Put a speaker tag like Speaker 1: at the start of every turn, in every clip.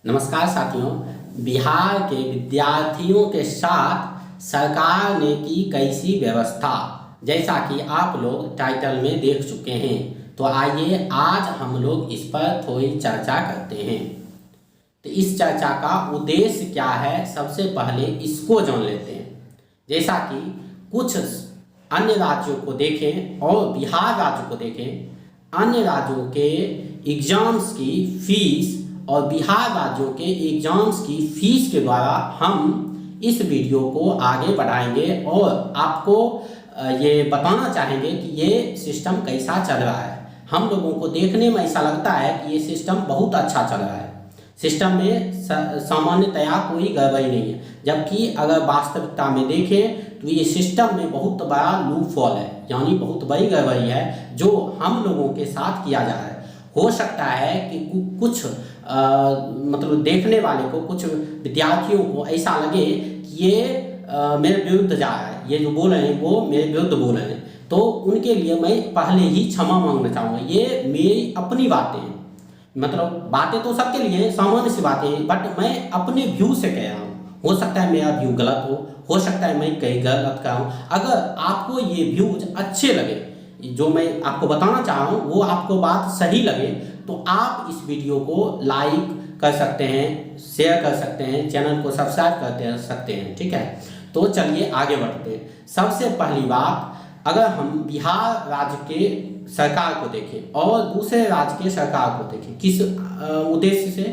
Speaker 1: नमस्कार साथियों। बिहार के विद्यार्थियों के साथ सरकार ने की कैसी व्यवस्था, जैसा कि आप लोग टाइटल में देख चुके हैं। तो आइए आज हम लोग इस पर थोड़ी चर्चा करते हैं। तो इस चर्चा का उद्देश्य क्या है, सबसे पहले इसको जान लेते हैं। जैसा कि कुछ अन्य राज्यों को देखें और बिहार राज्य को देखें, अन्य राज्यों के एग्जाम्स की फीस और बिहार राज्यों के एग्जाम्स की फीस के द्वारा हम इस वीडियो को आगे बढ़ाएंगे और आपको ये बताना चाहेंगे कि ये सिस्टम कैसा चल रहा है। हम लोगों को देखने में ऐसा लगता है कि ये सिस्टम बहुत अच्छा चल रहा है, सिस्टम में सामान्यतया कोई गड़बड़ी नहीं है, जबकि अगर वास्तविकता में देखें तो ये सिस्टम में बहुत बड़ा लूपहोल है, यानी बहुत बड़ी गड़बड़ी है जो हम लोगों के साथ किया जा रहा है। हो सकता है कि कुछ मतलब देखने वाले को, कुछ विद्यार्थियों को ऐसा लगे कि ये मेरे विरुद्ध जा रहा है, ये जो बोल रहे हैं वो मेरे विरुद्ध बोल रहे हैं। तो उनके लिए मैं पहले ही क्षमा मांगना चाहूँगा। ये मेरी अपनी बातें हैं, मतलब बातें तो सबके लिए सामान्य सी बातें हैं, बट मैं अपने व्यू से कह रहा हूँ। हो सकता है मेरा व्यू गलत हो सकता है मैं कहीं गलत कर रहा हूँ। अगर आपको ये व्यूज अच्छे लगे, जो मैं आपको बताना चाह रहा हूँ वो आपको बात सही लगे, तो आप इस वीडियो को लाइक कर सकते हैं, शेयर कर सकते हैं, चैनल को सब्सक्राइब कर सकते हैं। ठीक है, तो चलिए आगे बढ़ते हैं। सबसे पहली बात, अगर हम बिहार राज्य के सरकार को देखें और दूसरे राज्य के सरकार को देखें, किस उद्देश्य से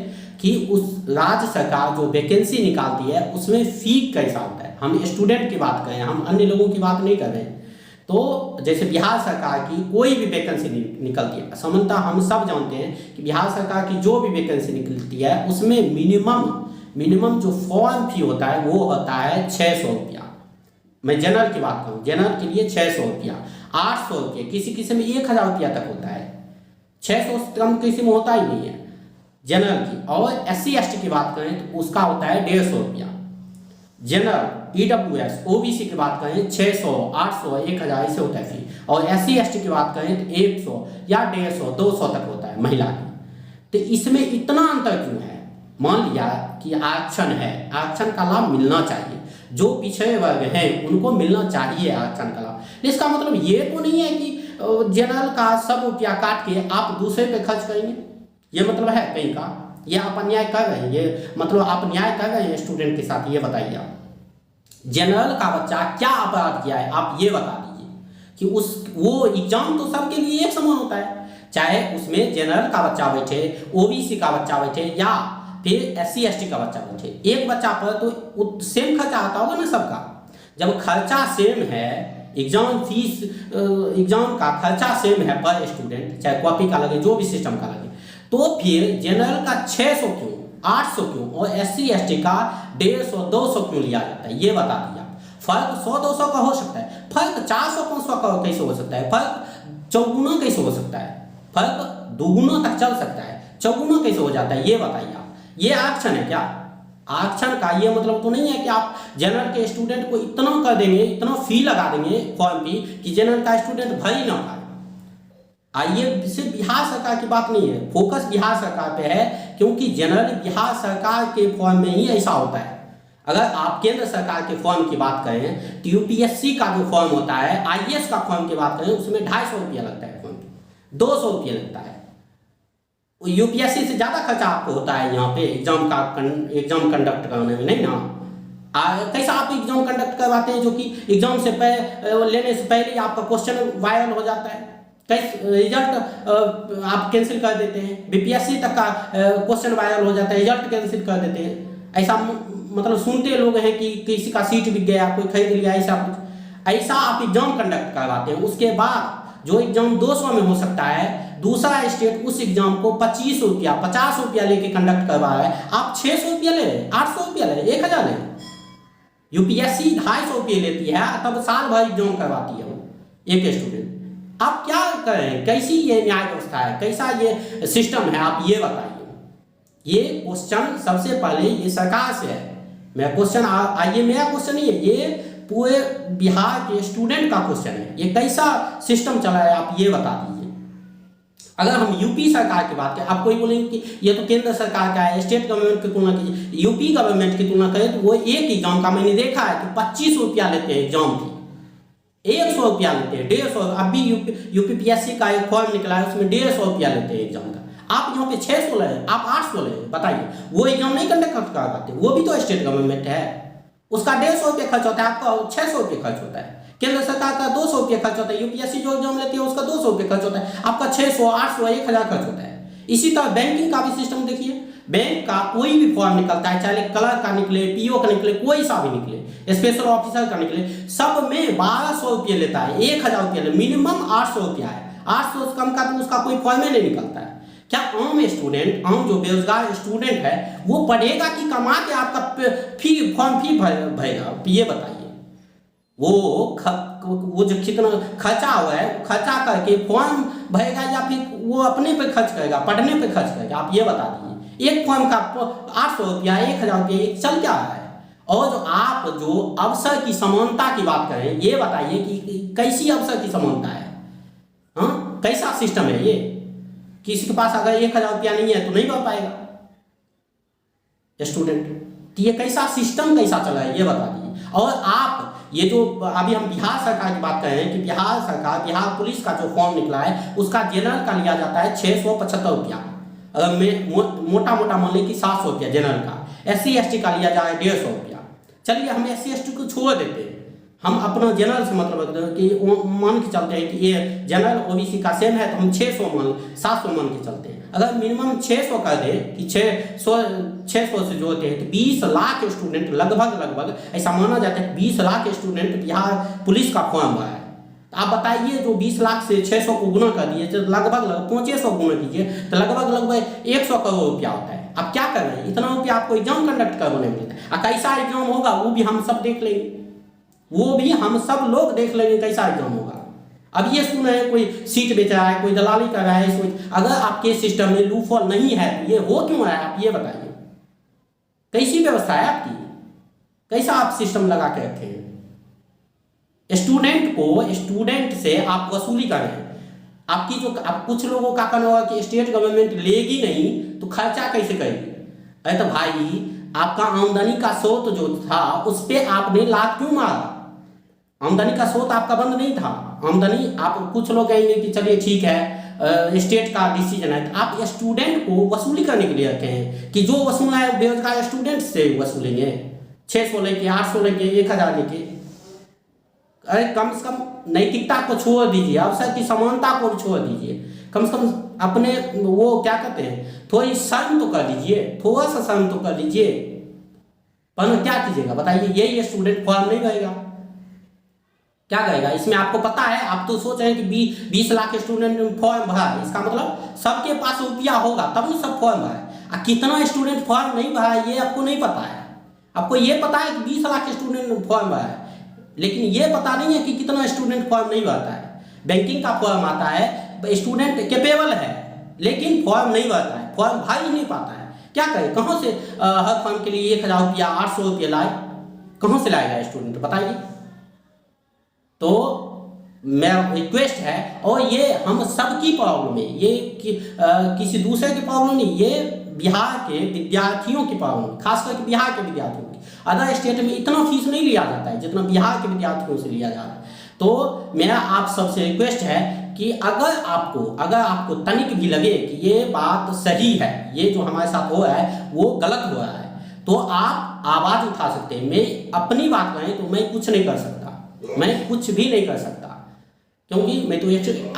Speaker 1: कि उस राज्य सरकार जो वैकेंसी निकालती है उसमें फी कैसा होता है। हम स्टूडेंट की बात करें, हम अन्य लोगों की बात नहीं कर रहे हैं। तो जैसे बिहार सरकार की कोई भी वैकेंसी निकलती है, सामान्यतः हम सब जानते हैं कि बिहार सरकार की जो भी वैकेंसी निकलती है उसमें मिनिमम जो फॉर्म फी होता है वो होता है 600 रुपया। मैं जनरल की बात करूँ, जनरल के लिए 600 रुपया, 800 रुपये, किसी में 1000 रुपया तक होता है। 600 से कम किसी में होता ही नहीं है जनरल की। और SC ST की बात करें तो उसका होता है 150 रुपया। जनरल EWS OBC की बात करें 600, 800, 1000 ऐसे होता है फी। और SC ST की बात करें तो 100 या 150, 200 तक होता है महिला की। तो इसमें इतना अंतर क्यों है? मान लिया कि आरक्षण है, आरक्षण का लाभ मिलना चाहिए, जो पिछड़े वर्ग हैं उनको मिलना चाहिए आरक्षण का लाभ। इसका मतलब ये तो नहीं है कि जनरल का सब रुपया काट के आप दूसरे पे खर्च करेंगे, ये मतलब है कहीं का? ये आप अन्याय कर रहे हैं, ये मतलब आप न्याय कर रहे हैं स्टूडेंट के साथ? ये बताइए आप, जनरल का बच्चा क्या अपराध किया है आप ये बता दीजिए कि वो एग्जाम तो सबके लिए एक समान होता है, चाहे उसमें जनरल का बच्चा बैठे, OBC का बच्चा बैठे या फिर SC ST का बच्चा बैठे। एक बच्चा पर तो सेम खर्चा आता होगा ना सबका। जब खर्चा सेम है, एग्जाम फीस, एग्जाम का खर्चा सेम है पर स्टूडेंट, चाहे कॉपी का लगे जो भी सिस्टम का लगे, तो फिर जनरल का 600 क्यों, 800 क्यों और SC ST का 150, 200 क्यों लिया जाता है? ये बता दिया। फर्क 100-200 का हो सकता है, फर्क 400-500 का कैसे हो सकता है, फर्क चौगुना कैसे हो सकता है, फर्क दुगुना तक चल सकता है, चौगुना कैसे हो जाता है? ये बताइए आप। ये आरक्षण है क्या? आरक्षण का ये मतलब तो नहीं है कि आप जनरल के स्टूडेंट को इतना कर देंगे, इतना फी लगा देंगे फॉर्म फी कि जनरल का स्टूडेंट भर ही ना पाए। आइए, सिर्फ बिहार सरकार की बात नहीं है, फोकस बिहार सरकार पे है, क्योंकि जनरल बिहार सरकार के फॉर्म में ही ऐसा होता है। अगर आप केंद्र सरकार के फॉर्म की बात करें तो UPSC का जो फॉर्म होता है, IAS का फॉर्म की बात करें, उसमें 250 रुपया लगता है, फॉर्म 200 रुपया लगता है। UPSC से ज़्यादा खर्चा आपको होता है यहाँ पे एग्जाम कंडक्ट करने में, नहीं ना? कैसा आप एग्जाम कंडक्ट करवाते हैं जो कि एग्जाम से लेने से पहले ही आपका क्वेश्चन वायरल हो जाता है, कैसे रिजल्ट आप कैंसिल कर देते हैं, BPSC तक का क्वेश्चन वायरल हो जाता है, रिजल्ट कैंसिल कर देते हैं। ऐसा मतलब सुनते लोग हैं कि किसी का सीट बिक गया, कोई खरीद लिया, ऐसा आप एग्जाम कंडक्ट करवाते हैं। उसके बाद जो एग्जाम 200 में हो सकता है, दूसरा स्टेट उस एग्जाम को 25 रुपया, 50 रुपया लेके कंडक्ट करवा रहा है, आप 600 रुपया ले रहे हैं, 800 रुपया ले रहे हैं, 1000 ले रहे हैं। UPSC 250 रुपये लेती है, तब साल भर एग्जाम करवाती है वो एक स्टूडेंट। आप क्या कर रहे हैं? कैसी ये न्याय व्यवस्था है, कैसा ये सिस्टम है, आप ये बताइए। ये क्वेश्चन सबसे पहले ये सरकार से है। मेरा क्वेश्चन आइए, मेरा क्वेश्चन नहीं है, ये पूरे बिहार के स्टूडेंट का क्वेश्चन है। ये कैसा सिस्टम चला है आप ये बता दीजिए। अगर हम यूपी सरकार की बात करें, आप कोई बोलेंगे कि ये तो केंद्र सरकार का है, स्टेट गवर्नमेंट की तुलना कीजिए, यूपी गवर्नमेंट की तुलना करें तो वो एक एग्जाम का मैंने देखा है कि 25 रुपया लेते हैं एग्जाम की, 100 रुपया लेते हैं, 150। अभी यूपीपीएससी का एक फॉर्म निकला है, उसमें 150 रुपया लेते हैं एग्जाम का। आप यहाँ पे 600 ले, आप 800 ले, बताइए वो एग्जाम नहीं कंडक्ट कर पाते, वो भी तो स्टेट गवर्नमेंट है, उसका 150 रुपये खर्च होता है, आपका 600 रुपये खर्च होता है। केंद्र सरकार का 200 रुपये खर्च होता है, यूपीएससी जो एग्जाम लेती है उसका 200 रुपये खर्च होता है, आपका 600, 800, 1000 खर्च होता है। इसी तरह बैंकिंग का भी सिस्टम देखिए, बैंक का कोई भी फॉर्म निकलता है, चाहे क्लर्क का निकले, पीओ का निकले, कोई सा भी निकले, स्पेशल ऑफिसर का निकले, सब में 1200 रुपये लेता है, 1000 रुपये, मिनिमम 800 रुपया है। 800 से कम का तो उसका कोई फॉर्म ही नहीं निकलता है। क्या आम स्टूडेंट, आम जो बेरोजगार स्टूडेंट है, वो पढ़ेगा कि कमा के आपका फॉर्म फी भरेगा? ये बताइए। वो जो कितना खर्चा हुआ है, खर्चा करके फॉर्म भरेगा या फिर वो अपने पे खर्च करेगा, पढ़ने पे खर्च करेगा? आप ये बता दीजिए। एक फॉर्म का 800 रुपया, 1000 रुपया चल क्या रहा है? और जो आप जो अवसर की समानता की बात करें, ये बताइए कि कैसी अवसर की समानता है? हाँ, कैसा सिस्टम है ये? किसी के पास अगर 1000 रुपया नहीं है तो नहीं पढ़ पाएगा स्टूडेंट। तो ये कैसा सिस्टम कैसा चला है, ये बता दीजिए। और आप ये जो अभी हम बिहार सरकार की बात कर रहे हैं कि बिहार सरकार, बिहार पुलिस का जो फॉर्म निकला है उसका जनरल का लिया जाता है 675 रुपया, अगर मोटा मोटा मान लें कि 700 रुपया जनरल का। SC ST का लिया जाए 150 रुपया। चलिए हम SC ST को छोड़ देते हैं, हम अपना जनरल से मतलब रखते हैं कि मान के चलते हैं कि ये जनरल OBC का सेम है, तो हम 700 मान के चलते हैं। अगर मिनिमम 600 कर दे कि 600 से जोड़ते हैं तो 20 लाख स्टूडेंट लगभग ऐसा माना जाता है, 20 लाख स्टूडेंट बिहार पुलिस का फॉर्म भरा है। तो आप बताइए, जो 20 लाख से 600 को गुना कर दिए तो लगभग 500 गुना कीजिए तो लगभग 100 करोड़ रुपया होता है। आप क्या कर रहे हैं? इतना रुपया आपको एग्जाम कंडक्ट करवाने में मिलता है। कैसा एग्जाम होगा वो भी हम सब देख लेंगे, वो भी हम सब लोग देख लेंगे कैसा एग्जाम होगा। अब ये सुन रहे हैं कोई सीट बेच रहा है, कोई दलाली कर रहा है, अगर आपके सिस्टम में लूफॉल नहीं है तो ये हो क्यों रहा है? आप ये बताइए, कैसी व्यवस्था है आपकी? कैसा आप सिस्टम लगा के रखे हैं? स्टूडेंट से आप वसूली कर रहे हैं। आपकी जो आप कुछ लोगों का कहना होगा कि स्टेट गवर्नमेंट लेगी नहीं तो खर्चा कैसे करेगी? अरे तो भाई, आपका आमदनी का स्रोत जो था उस पर आपने लात क्यों मारा? आमदनी का स्रोत आपका बंद नहीं था। आमदनी आप, कुछ लोग कहेंगे कि चलिए ठीक है स्टेट का डिसीजन है, तो आप स्टूडेंट को वसूली करने के लिए रखे हैं कि जो वसूलना है बेरोजगार स्टूडेंट से वसूलेंगे, 600 लेके, 800 लेके, 1000 लेके। अरे कम से कम नैतिकता को छोड़ दीजिए, अवसर की समानता को छोड़ दीजिए, कम से कम अपने वो क्या कहते हैं, थोड़ी शर्म तो कर लीजिए, थोड़ा सा शर्म तो कर लीजिए। पर क्या कीजिएगा बताइए? यही स्टूडेंट फॉर्म नहीं भरेगा, क्या करेगा? इसमें आपको पता है, आप तो सोच रहे हैं कि 20 लाख स्टूडेंट ने फॉर्म भरा है, इसका मतलब सबके पास रुपया होगा तब नहीं सब फॉर्म भरा है। कितना स्टूडेंट फॉर्म नहीं भरा है ये आपको नहीं पता है। आपको ये पता है कि 20 लाख स्टूडेंट ने फॉर्म भरा है, लेकिन ये पता नहीं है कि कितना स्टूडेंट फॉर्म नहीं भरता है। बैंकिंग का फॉर्म आता है, स्टूडेंट कैपेबल है लेकिन फॉर्म नहीं भरता है, फॉर्म भर ही नहीं पाता है। क्या करें? कहाँ से हर फॉर्म के लिए 1000 रुपया, 800 रुपया लाए? कहाँ से लाएगा स्टूडेंट बताइए? तो मेरा रिक्वेस्ट है, और ये हम सबकी प्रॉब्लम है, ये किसी दूसरे की प्रॉब्लम नहीं, ये बिहार के विद्यार्थियों की प्रॉब्लम, खास करके बिहार के विद्यार्थियों की। अदर स्टेट में इतना फीस नहीं लिया जाता है जितना बिहार के विद्यार्थियों से लिया जा रहा है। तो मेरा आप सबसे रिक्वेस्ट है कि अगर आपको तनिक भी लगे कि ये बात सही है, ये जो हमारे साथ हो रहा है वो गलत हो रहा है, तो आप आवाज़ उठा सकते हैं। मैं अपनी बात करें तो मैं कुछ नहीं कर सकता, मैं कुछ भी नहीं कर सकता, क्योंकि मैं तो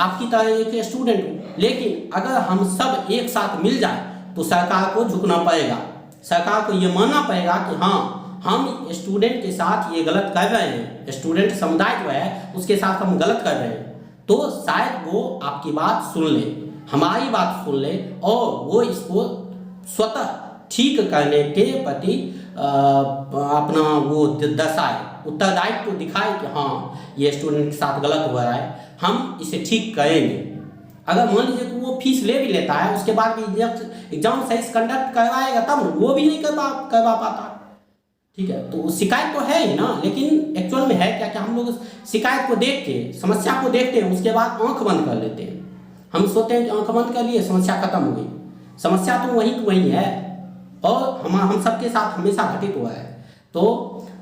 Speaker 1: आपकी तरह एक स्टूडेंट हूँ। लेकिन अगर हम सब एक साथ मिल जाए तो सरकार को झुकना पड़ेगा, सरकार को ये मानना पड़ेगा कि हाँ, हम स्टूडेंट के साथ ये गलत कर रहे हैं, स्टूडेंट समुदाय जो है उसके साथ हम गलत कर रहे हैं। तो शायद वो आपकी बात सुन ले, हमारी बात सुन ले, और वो इसको स्वतः ठीक करने के प्रति अपना वो दर्शाए, उत्तरदायित्व दिखाए कि हाँ ये स्टूडेंट के साथ गलत हो रहा है, हम इसे ठीक करेंगे। अगर मान लीजिए कि वो फीस ले भी लेता है, उसके बाद भी एग्जाम सही से कंडक्ट करवाएगा तब वो भी नहीं करवा पाता, ठीक है? तो शिकायत तो है ही ना, लेकिन एक्चुअल में है क्या? हम लोग शिकायत को देख के, समस्या को देखते हैं, उसके बाद आंख बंद कर लेते हैं। हम सोचते हैं कि आंख बंद कर लिए समस्या खत्म हो गई, समस्या तो वहीं की वहीं है और हम सबके साथ हमेशा घटित हुआ है। तो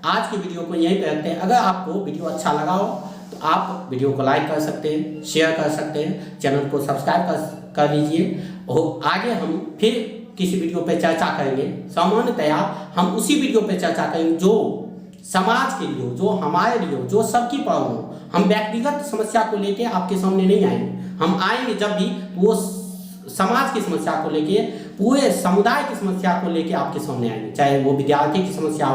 Speaker 1: आज की वीडियो को यहीं पे रखते हैं। अगर आपको वीडियो अच्छा लगा हो तो आप वीडियो को लाइक कर सकते हैं, शेयर कर सकते हैं, चैनल को सब्सक्राइब कर लीजिए और आगे हम फिर किसी वीडियो पे चर्चा करेंगे। सामान्यतया हम उसी वीडियो पे चर्चा करेंगे जो समाज के लिए हो, जो हमारे लिए हो, जो सबकी प्रॉब्लम हो। हम व्यक्तिगत समस्या को लेके आपके सामने नहीं आएंगे, हम आएंगे जब भी वो समाज की समस्या को लेके, पूरे समुदाय की समस्या को लेके आपके सामने आएंगे। चाहे वो विद्यार्थी की समस्या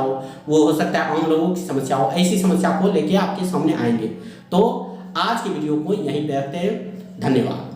Speaker 1: वो हो सकता है आम लोगों की समस्या हो, ऐसी समस्या को लेके आपके सामने आएंगे। तो आज की वीडियो को यहीं पे रखते हैं। धन्यवाद।